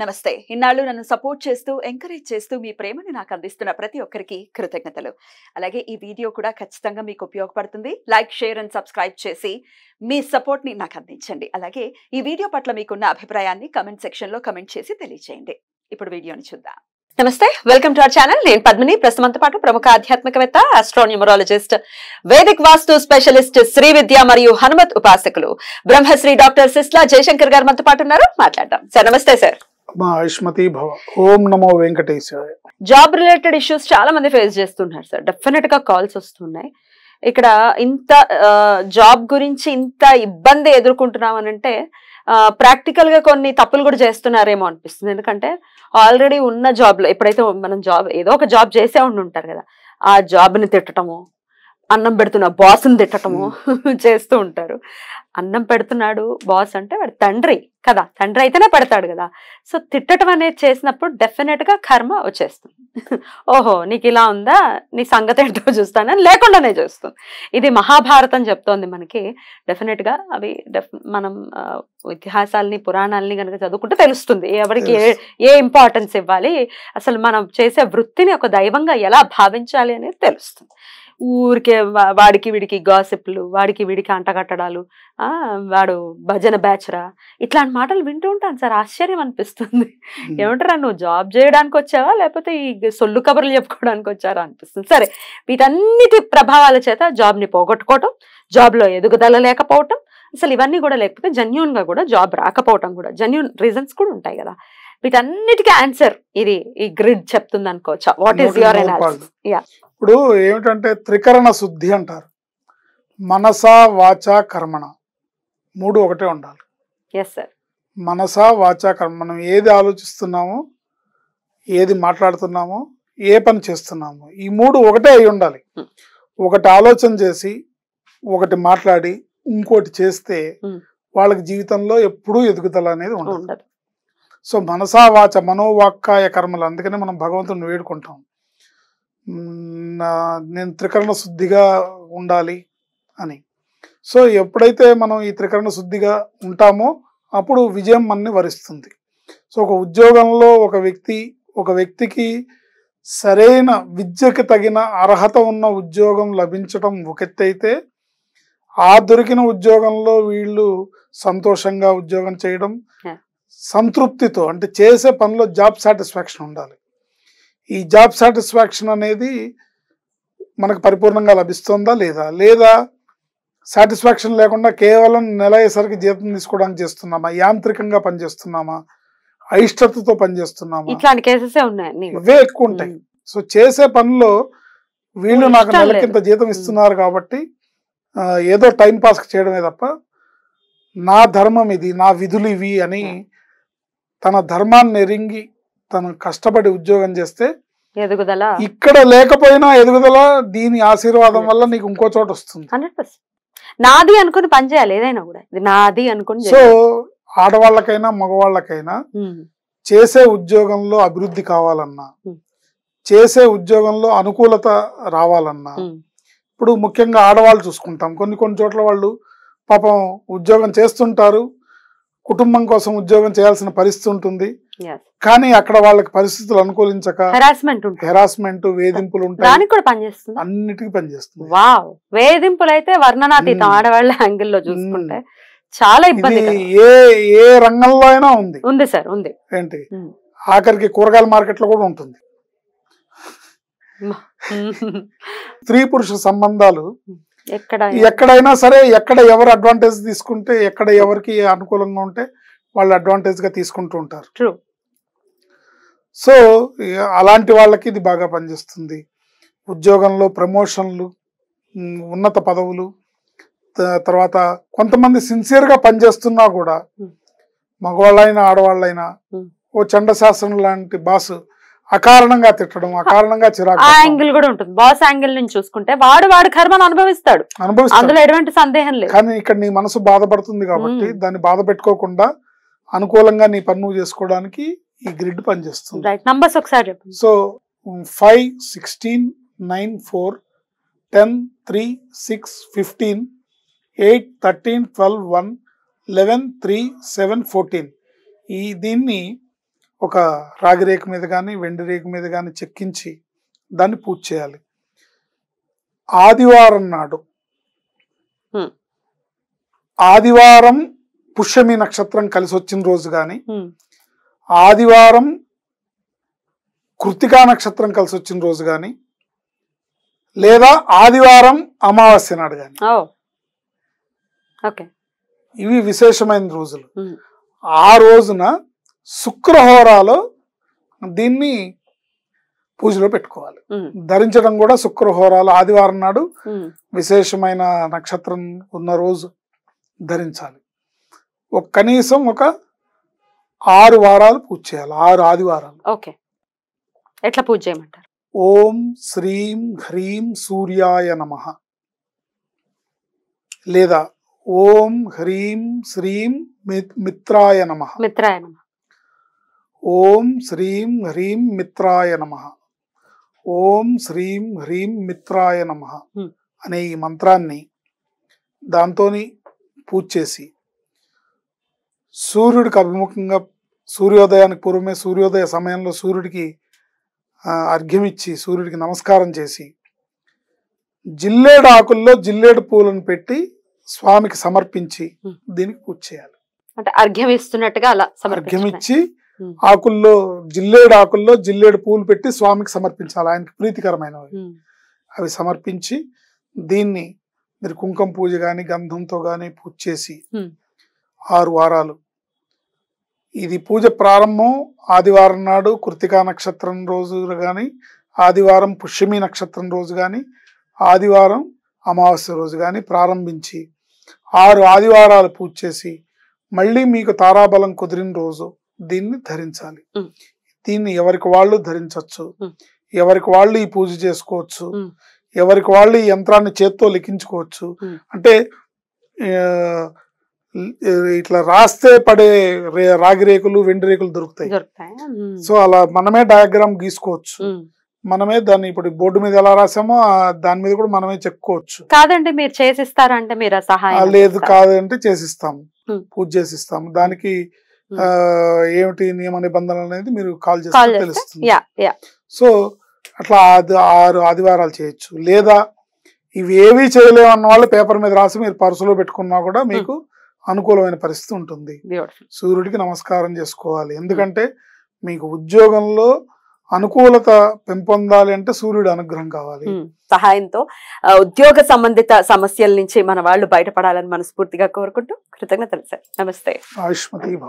నమస్తే. ఇన్నాళ్ళు నన్ను సపోర్ట్ చేస్తూ, ఎంకరేజ్ చేస్తూ మీ ప్రేమని నాకు అందిస్తున్న ప్రతి ఒక్కరికి కృతజ్ఞతలు. అలాగే ఈ వీడియో కూడా ఖచ్చితంగా మీకు ఉపయోగపడుతుంది. లైక్, షేర్ అండ్ సబ్స్క్రైబ్ చేసి మీ సపోర్ట్‌ని నాకు అందించండి. అలాగే ఈ వీడియో పట్ల మీకున్న అభిప్రాయాన్ని కామెంట్ సెక్షన్‌లో కామెంట్ చేసి తెలియజేయండి. ఇప్పుడు వీడియోని చూద్దాం. నమస్తే, వెల్కమ్ టు అవర్ ఛానల్. నేను పద్మిని. ప్రస్తుతంతో పాటు ప్రముఖ ఆధ్యాత్మికవేత్త, ఆస్ట్రోన్యూమరాలజిస్ట్, వేదిక్ వాస్తు స్పెషలిస్ట్, శ్రీ విద్య మరియు హనుమత్ ఉపాసకులు బ్రహ్మశ్రీ డాక్టర్ సిస్లా జయశంకర్ గారు మనతో పాటు ఉన్నారు. మాట్లాడదాం. సార్ నమస్తే. సార్ ఆయుష్మతి భవ. ఓం నమో వెంకటేశాయ. జాబ్ రిలేటెడ్ ఇష్యూస్ చాలా మంది ఫేస్ చేస్తున్నారు సార్. డెఫినెట్ గా కాల్స్ వస్తున్నాయి. ఇక్కడ ఇంత జాబ్ గురించి ఇంత ఇబ్బంది ఎదుర్కొంటున్నాం అని అంటే ప్రాక్టికల్ గా కొన్ని తప్పులు కూడా చేస్తున్నారేమో అనిపిస్తుంది. ఎందుకంటే ఆల్రెడీ ఉన్న జాబ్ లో ఎప్పుడైతే మనం జాబ్ ఏదో ఒక జాబ్ చేసే ఉంటారు కదా, ఆ జాబ్ ని తిట్టటము, అన్నం పెడుతున్న బాస్ని తిట్టటము చేస్తూ ఉంటారు. అన్నం పెడుతున్నాడు బాస్ అంటే వాడు తండ్రి కదా, తండ్రి అయితేనే పెడతాడు కదా. సో తిట్టడం అనేది చేసినప్పుడు డెఫినెట్ గా కర్మ వచ్చేస్తుంది. ఓహో నీకు ఇలా ఉందా, నీ సంగతి ఏంటో చూస్తానని లేకుండానే చేస్తుంది. ఇది మహాభారతం చెప్తోంది మనకి. డెఫినెట్ గా అవి మనం ఇతిహాసాలని, పురాణాలని కనుక చదువుకుంటే తెలుస్తుంది ఎవరికి ఏ ఇంపార్టెన్స్ ఇవ్వాలి, అసలు మనం చేసే వృత్తిని ఒక దైవంగా ఎలా భావించాలి అనేది తెలుస్తుంది. ఊరికే వాడికి వీడికి గాసిప్లు, వాడికి వీడికి అంటగట్టడాలు, వాడు భజన బ్యాచ్రా, ఇట్లాంటి మాటలు వింటూ ఉంటాను సార్. ఆశ్చర్యం అనిపిస్తుంది. ఏమంటారా, నువ్వు జాబ్ చేయడానికి వచ్చావా లేకపోతే ఈ సొల్లు కబుర్లు చెప్పుకోవడానికి వచ్చారా అనిపిస్తుంది. సరే, వీటన్నిటి ప్రభావాల చేత జాబ్ని పోగొట్టుకోవటం, జాబ్లో ఎదుగుదల లేకపోవటం, అసలు ఇవన్నీ కూడా లేకపోతే జెన్యూన్ గా కూడా జాబ్ రాకపోవటం కూడా జెన్యూన్ రీజన్స్ కూడా ఉంటాయి కదా. వీటన్నిటికీ ఆన్సర్ ఇది ఈ గ్రిడ్ చెప్తుంది అనుకోవచ్చా? What is your analysis? Yeah, ఇప్పుడు ఏమిటంటే త్రికరణ శుద్ధి అంటారు. మనస, వాచ, కర్మణ మూడు ఒకటే ఉండాలి. Yes sir. మనస, వాచ, కర్మ. మనం ఏది ఆలోచిస్తున్నామో, ఏది మాట్లాడుతున్నామో, ఏ పని చేస్తున్నామో, ఈ మూడు ఒకటే అయి ఉండాలి. ఒకటి ఆలోచన చేసి, ఒకటి మాట్లాడి, ఇంకోటి చేస్తే వాళ్ళకి జీవితంలో ఎప్పుడూ ఎదుగుదల అనేది ఉండదు. సో మనసా, వాచ, మనోవాక్కాయ కర్మలు. అందుకనే మనం భగవంతుని వేడుకుంటాం, నేను త్రికరణ శుద్ధిగా ఉండాలి అని. సో ఎప్పుడైతే మనం ఈ త్రికరణ శుద్ధిగా ఉంటామో అప్పుడు విజయం మనని వరిస్తుంది. సో ఒక ఉద్యోగంలో ఒక వ్యక్తికి సరైన విద్యకి తగిన అర్హత ఉన్న ఉద్యోగం లభించడం ఒక ఎత్తు అయితే, ఆ దొరికిన ఉద్యోగంలో వీళ్ళు సంతోషంగా ఉద్యోగం చేయడం, సంతృప్తితో, అంటే చేసే పనిలో జాబ్ సాటిస్ఫాక్షన్ ఉండాలి. ఈ జాబ్ సాటిస్ఫాక్షన్ అనేది మనకు పరిపూర్ణంగా లభిస్తుందా లేదా సాటిస్ఫాక్షన్ లేకుండా కేవలం నెల అయ్యేసరికి జీతం తీసుకోవడానికి చేస్తున్నామా, యాంత్రికంగా పనిచేస్తున్నామా, అయిష్టతతో పనిచేస్తున్నామా, ఇట్లాంటి కేసెస్ ఉన్నాయి. ఇవే ఎక్కువ ఉంటాయి. సో చేసే పనిలో వీళ్ళు నాకు నెలకింత జీతం ఇస్తున్నారు కాబట్టి ఏదో టైం పాస్ చేయడమే తప్ప నా ధర్మం ఇది, నా విధులు ఇవి అని తన ధర్మాన్ని ఎరింగి తను కష్టపడి ఉద్యోగం చేస్తే ఎదుగుదల, ఇక్కడ లేకపోయినా ఎదుగుదల దీని ఆశీర్వాదం వల్ల నీకు ఇంకో చోట వస్తుంది. 100% నాది అనుకుని పనిచేయాలి. ఏదైనా కూడా ఇది నాది అనుకుని. సో ఆడవాళ్ళకైనా మగవాళ్ళకైనా చేసే ఉద్యోగంలో అభివృద్ధి కావాలన్నా, చేసే ఉద్యోగంలో అనుకూలత రావాలన్నా, ఇప్పుడు ముఖ్యంగా ఆడవాళ్ళు చూసుకుంటాం, కొన్ని చోట్ల వాళ్ళు పాపం ఉద్యోగం చేస్తుంటారు, కుటుంబం కోసం ఉద్యోగం చేయాల్సిన పరిస్థితి ఉంటుంది, కానీ అక్కడ వాళ్ళకి పరిస్థితులు అనుకూలించక హెరాస్మెంట్, వేధింపులు ఉంటాయి, అన్నిటికీ పనిచేస్తుంది. వేధింపులు అయితే వర్ణనాతీతం. ఆడవాళ్ళ యాంగిల్లో చూసుకుంటే చాలా ఇబ్బంది. ఏ రంగంలో అయినా ఉంది సార్, ఉంది. ఏంటి, ఆఖరికి కూరగాయల మార్కెట్ లో కూడా ఉంటుంది. స్త్రీ పురుష సంబంధాలు ఎక్కడైనా సరే, ఎక్కడ ఎవరు అడ్వాంటేజ్ తీసుకుంటే, ఎక్కడ ఎవరికి అనుకూలంగా ఉంటే వాళ్ళు అడ్వాంటేజ్ గా తీసుకుంటూ ఉంటారు. సో అలాంటి వాళ్ళకి ఇది బాగా పనిచేస్తుంది. ఉద్యోగంలో ప్రమోషన్లు, ఉన్నత పదవులు, తర్వాత కొంతమంది సిన్సియర్ గా పనిచేస్తున్నా కూడా, మగవాళ్ళైనా ఆడవాళ్ళైనా, ఓ చండశాస్త్రం లాంటి బాస్ అకారణంగా తిట్టడం, అకారణంగా చిరాకు, యాంగిల్ కూడా ఉంటుంది. బాస్ యాంగిల్ నుంచి చూసుకుంటే వాడు కర్మను అనుభవిస్తాడు, అందులో ఎటువంటి సందేహం లేదు. కానీ ఇక్కడ నీ మనసు బాధపడుతుంది కాబట్టి దాన్ని బాధ పెట్టుకోకుండా అనుకూలంగా నీ పని నువ్వు చేసుకోవడానికి ఈ గ్రిడ్ పనిచేస్తుంది. సో 5, 16, 9, 4, 10, 3, 6, 15, 8, 13, 12, 1, 11, 3, 7, 14 దీన్ని ఒక రాగి రేకు మీద కానీ వెండి రేకు మీద కానీ చెక్కించి దాన్ని పూజ చేయాలి. ఆదివారం నాడు, ఆదివారం పుష్యమి నక్షత్రం కలిసి వచ్చిన రోజు కానీ, ఆదివారం కృత్తికా నక్షత్రం కలిసి వచ్చిన రోజు కానీ, లేదా ఆదివారం అమావాస్య నాడు కానీ, ఇవి విశేషమైన రోజులు. ఆ రోజున శుక్రహోరాలో దీన్ని పూజలో పెట్టుకోవాలి. ధరించడం కూడా శుక్రహోరాలు ఆదివారం నాడు విశేషమైన నక్షత్రం ఉన్న రోజు ధరించాలి. కనీసం ఒక 6 వారాలు పూజ చేయాలి. 6 ఆదివారాలు. ఓకే, ఎట్లా పూజ చేయమంటారు? ఓం శ్రీం హ్రీం సూర్యాయ నమః, లేదా ఓం హ్రీం శ్రీం మిత్రాయ నమః, ఓం శ్రీం హ్రీం మిత్రాయ నమః, ఓం శ్రీం హ్రీం మిత్రాయ నమః అనే ఈ మంత్రాన్ని దాంతోని పూజ చేసి సూర్యుడికి అభిముఖంగా, సూర్యోదయానికి పూర్వమే సూర్యోదయ సమయంలో సూర్యుడికి అర్ఘ్యం ఇచ్చి సూర్యుడికి నమస్కారం చేసి జిల్లేడు ఆకుల్లో జిల్లేడు పూలను పెట్టి స్వామికి సమర్పించి దీనికి పూజ చేయాలి. అంటే అర్ఘ్యం ఇస్తున్నట్టుగా అలా అర్ఘ్యం ఇచ్చి ఆకుల్లో జిల్లేడు పూలు పెట్టి స్వామికి సమర్పించాలి. ఆయనకి ప్రీతికరమైనవి అవి సమర్పించి దీన్ని మీరు కుంకుమ పూజ గాని గంధంతో గాని పూజ చేసి 6 వారాలు. ఇది పూజ ప్రారంభం ఆదివారం నాడు కృత్తికా నక్షత్రం రోజు గాని, ఆదివారం పుష్యమి నక్షత్రం రోజు గాని, ఆదివారం అమావాస్య రోజు గాని ప్రారంభించి 6 ఆదివారాలు పూజ చేసి మళ్ళీ మీకు తారాబలం కుదిరిన రోజు దీన్ని ధరించాలి. దీన్ని ఎవరికి వాళ్ళు ధరించవచ్చు, ఎవరికి వాళ్ళు ఈ పూజ చేసుకోవచ్చు, ఎవరికి వాళ్ళు ఈ యంత్రాన్ని చేత్తో లిఖించుకోవచ్చు. అంటే ఇట్లా రాస్తే పడే రాగి రేకులు వెండి రేకులు దొరుకుతాయి. సో అలా మనమే డయాగ్రామ్ గీసుకోవచ్చు. మనమే దాన్ని ఇప్పుడు బోర్డు మీద ఎలా రాసామో దాని మీద కూడా మనమే చెప్పుకోవచ్చు. కాదండి మీరు చేసిస్తారంటే మీరు సహాయం? లేదు, కాదంటే చేసిస్తాము, పూజ చేసిస్తాము. దానికి ఏమిటి నియమ నిబంధనలు అనేది మీరు కాల్ చేస్తే తెలుస్తుంది. సో అట్లా 6 ఆదివారాలు చేయొచ్చు. లేదా ఇవి ఏవి చేయలేమన్న వాళ్ళు పేపర్ మీద రాసి మీరు పర్సులో పెట్టుకున్నా కూడా మీకు అనుకూలమైన పరిస్థితి ఉంటుంది. సూర్యుడికి నమస్కారం చేసుకోవాలి. ఎందుకంటే మీకు ఉద్యోగంలో అనుకూలత పెంపొందాలి అంటే సూర్యుడు అనుగ్రహం కావాలి. సహాయంతో ఉద్యోగ సంబంధిత సమస్యల నుంచి మన వాళ్ళు బయటపడాలని మనస్ఫూర్తిగా కోరుకుంటూ కృతజ్ఞతలు సార్. నమస్తే. ఆయుష్మతి భవ.